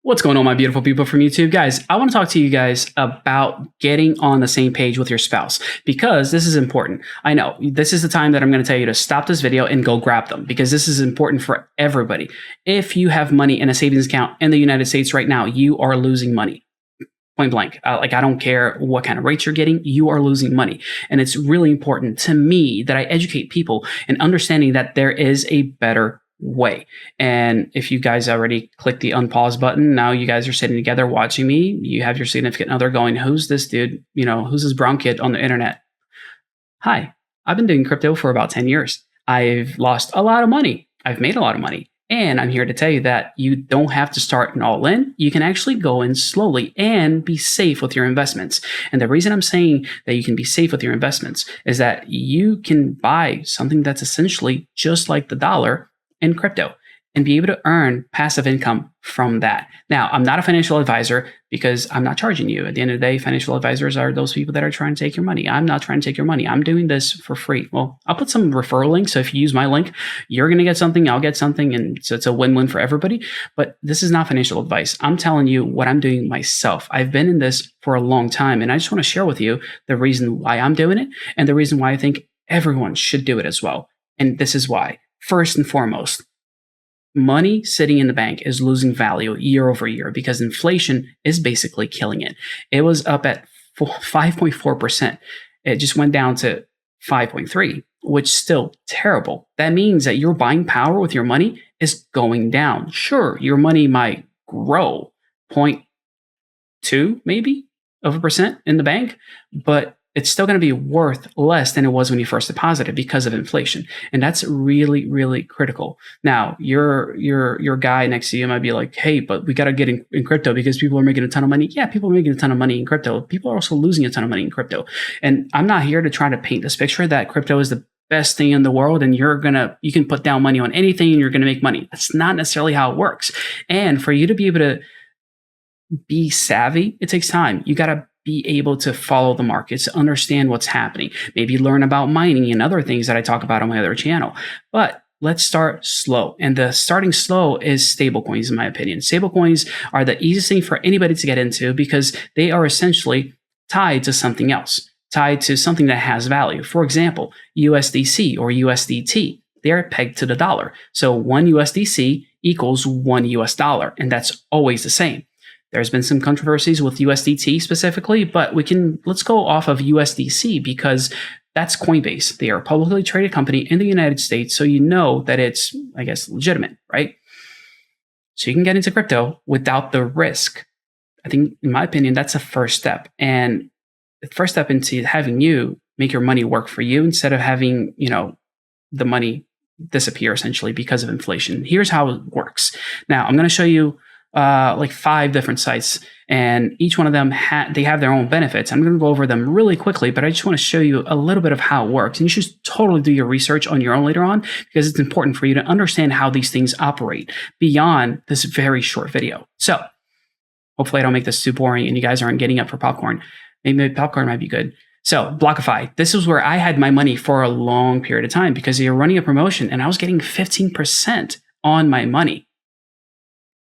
What's going on, my beautiful people from YouTube? Guys, I want to talk to you guys about getting on the same page with your spouse because this is important. I know this is the time that I'm going to tell you to stop this video and go grab them because this is important for everybody. If you have money in a savings account in the United States right now, you are losing money. Point blank. I don't care what kind of rates you're getting, you are losing money. And it's really important to me that I educate people in understanding that there is a better way. And if you guys already clicked the unpause button, now you guys are sitting together watching me, you have your significant other going, who's this dude? Who's this brown kid on the internet? Hi, I've been doing crypto for about 10 years. I've lost a lot of money. I've made a lot of money. And I'm here to tell you that you don't have to start an all in. You can actually go in slowly and be safe with your investments. And the reason I'm saying that you can be safe with your investments is that you can buy something that's essentially just like the dollar in crypto and be able to earn passive income from that. Now, I'm not a financial advisor because I'm not charging you. At the end of the day, financial advisors are those people that are trying to take your money. I'm not trying to take your money. I'm doing this for free. Well, I'll put some referral links. So if you use my link, you're going to get something, I'll get something. And so it's a win-win for everybody. But this is not financial advice. I'm telling you what I'm doing myself. I've been in this for a long time. And I just want to share with you the reason why I'm doing it and the reason why I think everyone should do it as well. And this is why. First and foremost, money sitting in the bank is losing value year over year because inflation is basically killing it. It was up at 5.4%. It just went down to 5.3, which is still terrible. That means that your buying power with your money is going down. Sure, your money might grow 0.2 maybe of a percent in the bank, but it's still going to be worth less than it was when you first deposited because of inflation. And that's really, really critical. Now, your guy next to you might be like, hey, but we got to get in crypto because people are making a ton of money. Yeah, people are making a ton of money in crypto. People are also losing a ton of money in crypto. And I'm not here to try to paint this picture that crypto is the best thing in the world and you can put down money on anything and you're going to make money. That's not necessarily how it works. And for you to be able to be savvy, it takes time. You got to be able to follow the markets, understand what's happening, maybe learn about mining and other things that I talk about on my other channel. But let's start slow. And the starting slow is stablecoins, in my opinion. Stablecoins are the easiest thing for anybody to get into because they are essentially tied to something else, tied to something that has value. For example, USDC or USDT, they are pegged to the dollar. So one USDC equals one US dollar, and that's always the same. There's been some controversies with USDT specifically, but let's go off of USDC because that's Coinbase. They are a publicly traded company in the United States, so you know that it's, I guess, legitimate, right? So you can get into crypto without the risk. I think, in my opinion, that's a first step. And the first step into having you make your money work for you instead of having, the money disappear essentially because of inflation. Here's how it works. Now, I'm going to show you like 5 different sites, and each one of them they have their own benefits. I'm going to go over them really quickly, but I just want to show you a little bit of how it works. And you should totally do your research on your own later on because it's important for you to understand how these things operate beyond this very short video. So hopefully I don't make this too boring and you guys aren't getting up for popcorn. Maybe popcorn might be good. So BlockFi, this is where I had my money for a long period of time because they were running a promotion and I was getting 15% on my money.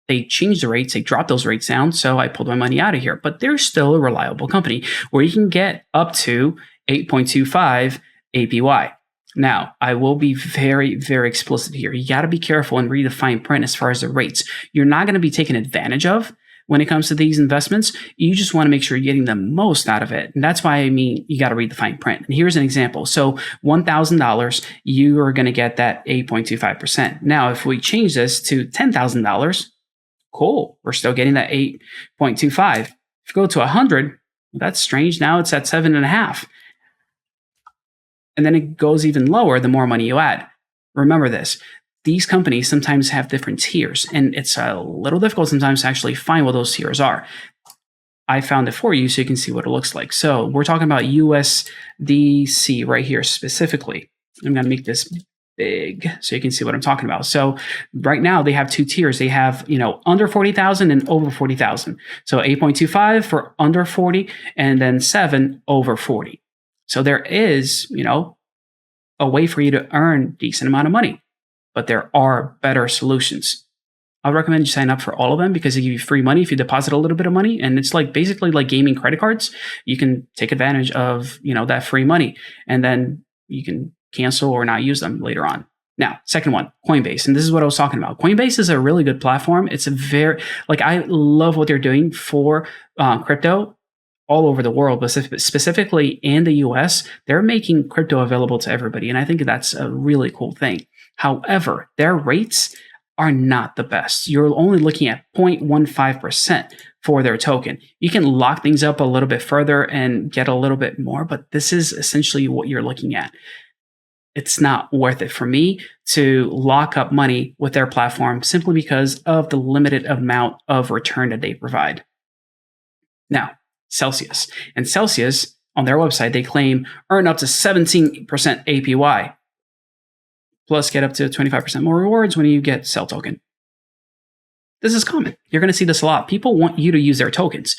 They changed the rates, they dropped those rates down, so I pulled my money out of here. But they're still a reliable company where you can get up to 8.25 APY. Now, I will be very, very explicit here. You got to be careful and read the fine print as far as the rates. You're not going to be taken advantage of when it comes to these investments. You just want to make sure you're getting the most out of it. And that's why you got to read the fine print. And here's an example. So $1,000, you are going to get that 8.25%. Now, if we change this to $10,000, cool, we're still getting that 8.25. If you go to 100, that's strange. Now it's at 7.5. And then it goes even lower the more money you add. Remember this. These companies sometimes have different tiers, and it's a little difficult sometimes to actually find what those tiers are. I found it for you so you can see what it looks like. So we're talking about USDC right here specifically. I'm going to make this big so you can see what I'm talking about. So right now they have 2 tiers. They have, under 40,000 and over 40,000. So 8.25 for under 40 and then 7 over 40. So there is, a way for you to earn a decent amount of money, but there are better solutions. I would recommend you sign up for all of them because they give you free money if you deposit a little bit of money. And it's like basically like gaming credit cards. You can take advantage of, that free money, and then you can cancel or not use them later on. Now, second one, Coinbase. And this is what I was talking about. Coinbase is a really good platform. It's a very, I love what they're doing for crypto all over the world, but specifically in the US, they're making crypto available to everybody. And I think that's a really cool thing. However, their rates are not the best. You're only looking at 0.15% for their token. You can lock things up a little bit further and get a little bit more, but this is essentially what you're looking at. It's not worth it for me to lock up money with their platform simply because of the limited amount of return that they provide. Now, Celsius. And Celsius, on their website, they claim earn up to 17% APY, plus get up to 25% more rewards when you get Cell token. This is common. You're going to see this a lot. People want you to use their tokens,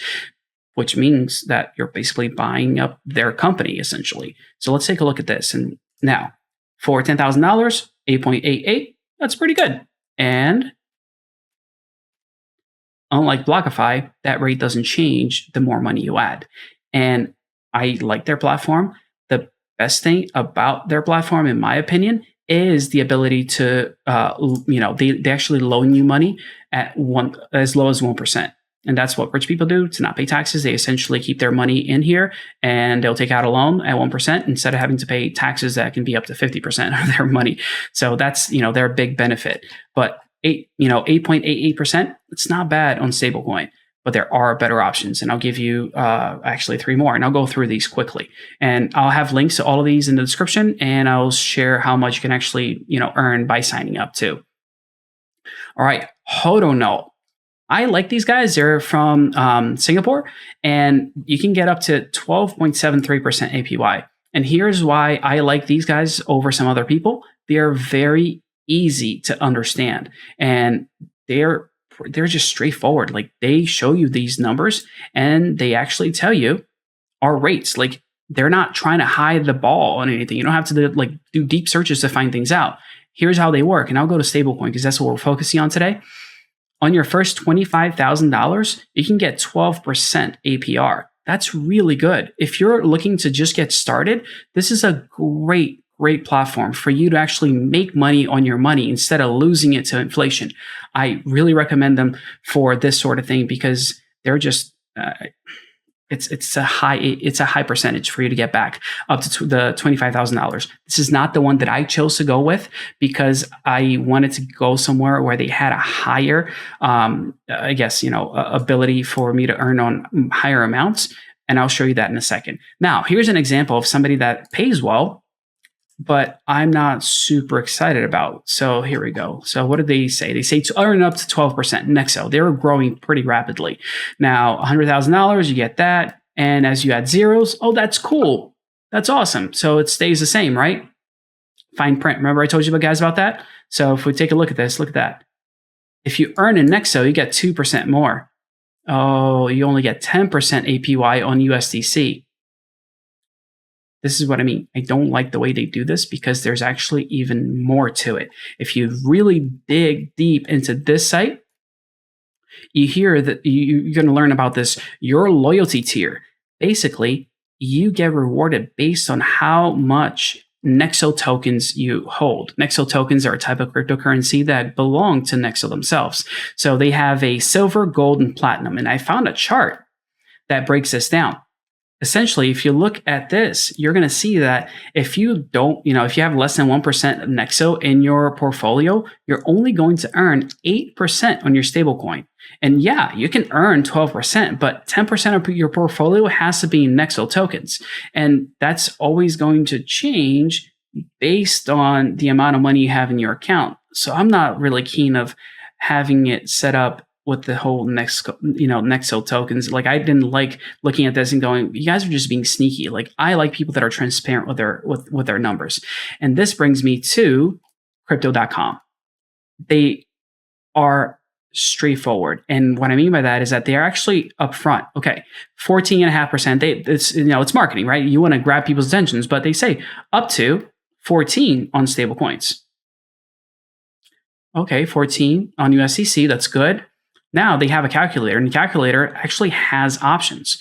which means that you're basically buying up their company, essentially. So let's take a look at this. And now, for $10,000, 8.88, that's pretty good. And unlike BlockFi, that rate doesn't change the more money you add. And I like their platform. The best thing about their platform, in my opinion, is the ability to, they actually loan you money at as low as 1%. And that's what rich people do to not pay taxes. They essentially keep their money in here and they'll take out a loan at 1% instead of having to pay taxes that can be up to 50% of their money. So that's, their big benefit. But 8.88%, it's not bad on Stablecoin, but there are better options. And I'll give you actually 3 more, and I'll go through these quickly. And I'll have links to all of these in the description, and I'll share how much you can actually, earn by signing up too. All right, Hodlnaut. I like these guys. They're from Singapore, and you can get up to 12.73% APY. And here's why I like these guys over some other people. They are very easy to understand, and they're just straightforward. Like, they show you these numbers, and they actually tell you our rates. Like, they're not trying to hide the ball on anything. You don't have to do deep searches to find things out. Here's how they work, and I'll go to Stablecoin because that's what we're focusing on today. On your first $25,000, you can get 12% APR. That's really good. If you're looking to just get started, this is a great platform for you to actually make money on your money instead of losing it to inflation. I really recommend them for this sort of thing because they're just it's a high percentage for you to get back up to the $25,000. This is not the one that I chose to go with because I wanted to go somewhere where they had a higher, ability for me to earn on higher amounts. And I'll show you that in a second. Now, here's an example of somebody that pays well, but I'm not super excited about. So here we go. So what did they say? They say to earn up to 12%. Nexo, they were growing pretty rapidly. Now, $100,000, you get that. And as you add zeros, oh, that's cool. That's awesome. So it stays the same, right? Fine print. Remember I told you guys about that? So if we take a look at this, look at that. If you earn in Nexo, you get 2% more. Oh, you only get 10% APY on USDC. This is what I mean. I don't like the way they do this because there's actually even more to it. If you really dig deep into this site, you hear that you're going to learn about this, your loyalty tier. Basically, you get rewarded based on how much Nexo tokens you hold. Nexo tokens are a type of cryptocurrency that belong to Nexo themselves. So they have a silver, gold, and platinum. And I found a chart that breaks this down. Essentially, if you look at this, you're going to see that if you don't, if you have less than 1% of Nexo in your portfolio, you're only going to earn 8% on your stablecoin. And yeah, you can earn 12%, but 10% of your portfolio has to be in Nexo tokens. And that's always going to change based on the amount of money you have in your account. So I'm not really keen of having it set up with the whole Nexo tokens. Like, I didn't like looking at this and going, you guys are just being sneaky. Like, I like people that are transparent with their numbers. And this brings me to crypto.com. They are straightforward. And what I mean by that is that they are actually upfront. Okay, 14.5%. It's marketing, right? You want to grab people's attentions, but they say up to 14 on stable coins. Okay, 14 on USDC. That's good. Now they have a calculator, and the calculator actually has options.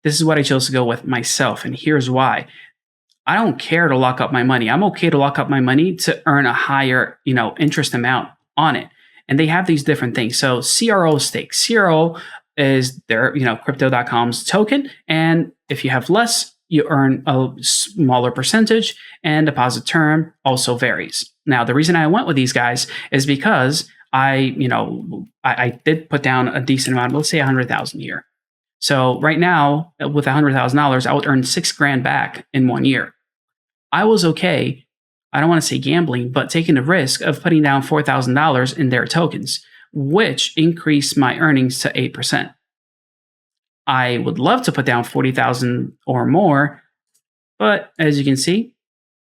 This is what I chose to go with myself, and here's why. I don't care to lock up my money. I'm okay to lock up my money to earn a higher, interest amount on it. And they have these different things. So CRO stake. CRO is their, crypto.com's token. And if you have less, you earn a smaller percentage, and deposit term also varies. Now, the reason I went with these guys is because I did put down a decent amount, let's say 100,000 a year. So right now, with $100,000, I would earn $6,000 back in 1 year. I was okay. I don't want to say gambling, but taking the risk of putting down $4,000 in their tokens, which increased my earnings to 8%. I would love to put down 40,000 or more, but as you can see,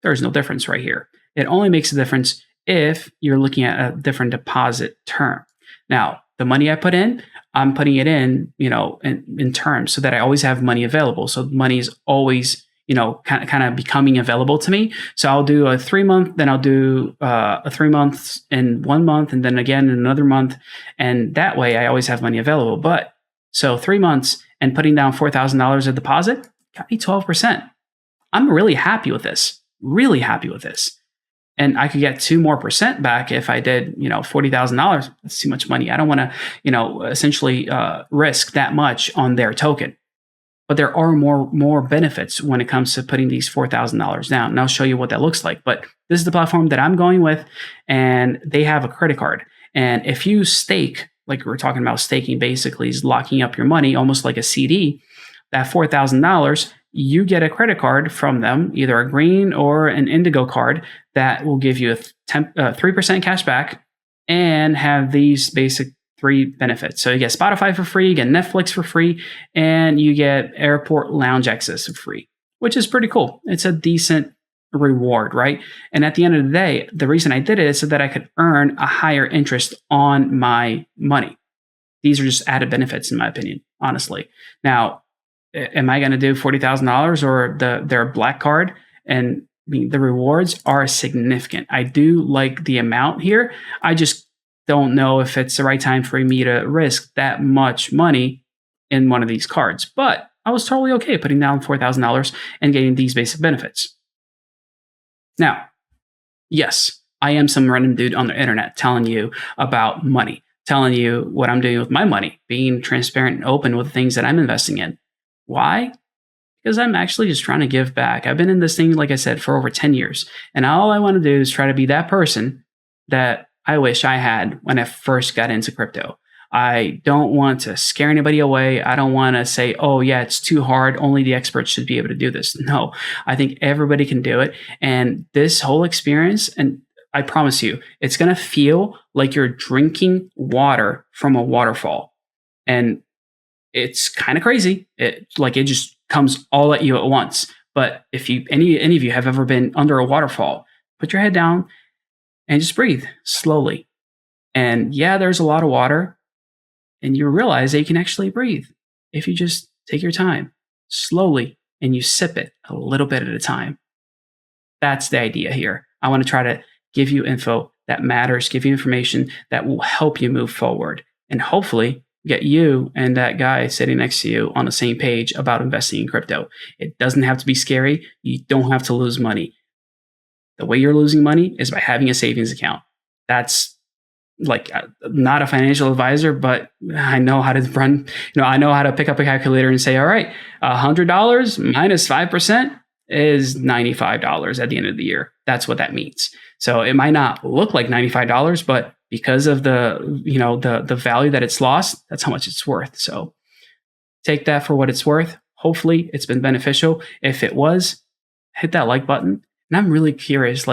there's no difference right here. It only makes a difference if you're looking at a different deposit term. Now, the money I put in, I'm putting it in, in terms so that I always have money available. So money is always, kind of becoming available to me. So I'll do a 3 month, then I'll do a 3 months in 1 month, and then again in another month. And that way I always have money available. But so 3 months and putting down $4,000 of deposit got me 12%. I'm really happy with this, And I could get 2% more back if I did, $40,000. That's too much money. I don't want to, essentially risk that much on their token. But there are more benefits when it comes to putting these $4,000 down. And I'll show you what that looks like. But this is the platform that I'm going with, and they have a credit card. And if you stake, like we were talking about, staking basically is locking up your money, almost like a CD, that $4,000, you get a credit card from them, either a green or an indigo card, that will give you a 3% cash back and have these basic 3 benefits. So you get Spotify for free, you get Netflix for free, and you get airport lounge access for free, which is pretty cool. It's a decent reward, right? And at the end of the day, the reason I did it is so that I could earn a higher interest on my money. These are just added benefits, in my opinion, honestly. Now, am I going to do $40,000 or their black card? And the rewards are significant. I do like the amount here. I just don't know if it's the right time for me to risk that much money in one of these cards. But I was totally okay putting down $4,000 and getting these basic benefits. Now, yes, I am some random dude on the internet telling you about money, telling you what I'm doing with my money, being transparent and open with the things that I'm investing in. Why? Because I'm actually just trying to give back. I've been in this thing, like I said, for over 10 years. And all I want to do is try to be that person that I wish I had when I first got into crypto. I don't want to scare anybody away. I don't want to say, oh, yeah, it's too hard. Only the experts should be able to do this. No, I think everybody can do it. And this whole experience, and I promise you, it's going to feel like you're drinking water from a waterfall. And it's kind of crazy. It just comes all at you at once. But if any of you have ever been under a waterfall, put your head down and just breathe slowly. And yeah, there's a lot of water, and you realize that you can actually breathe if you just take your time slowly and you sip it a little bit at a time. That's the idea here. I want to try to give you info that matters, give you information that will help you move forward, and hopefully get you and that guy sitting next to you on the same page about investing in crypto. It doesn't have to be scary. You don't have to lose money. The way you're losing money is by having a savings account. That's not a financial advisor, but I know how to run, I know how to pick up a calculator and say, all right, $100 minus 5% is $95 at the end of the year. That's what that means. So it might not look like $95, but because of the value that it's lost, that's how much it's worth. So take that for what it's worth. Hopefully it's been beneficial. If it was, hit that like button. And I'm really curious,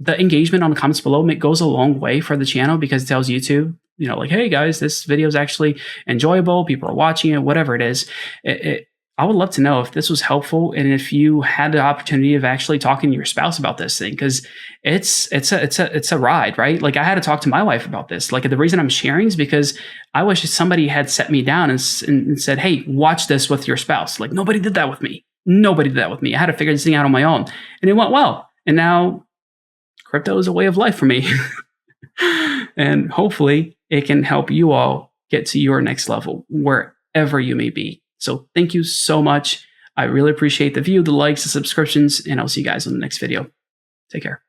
the engagement on the comments below goes a long way for the channel, because it tells YouTube, hey guys, this video is actually enjoyable. People are watching it, whatever it is. I would love to know if this was helpful, and if you had the opportunity of actually talking to your spouse about this thing, because it's a ride, right? I had to talk to my wife about this. The reason I'm sharing is because I wish somebody had set me down and said, hey, watch this with your spouse. Nobody did that with me. I had to figure this thing out on my own, and it went well. And now crypto is a way of life for me. And hopefully it can help you all get to your next level wherever you may be. So thank you so much. I really appreciate the view, the likes, the subscriptions, and I'll see you guys on the next video. Take care.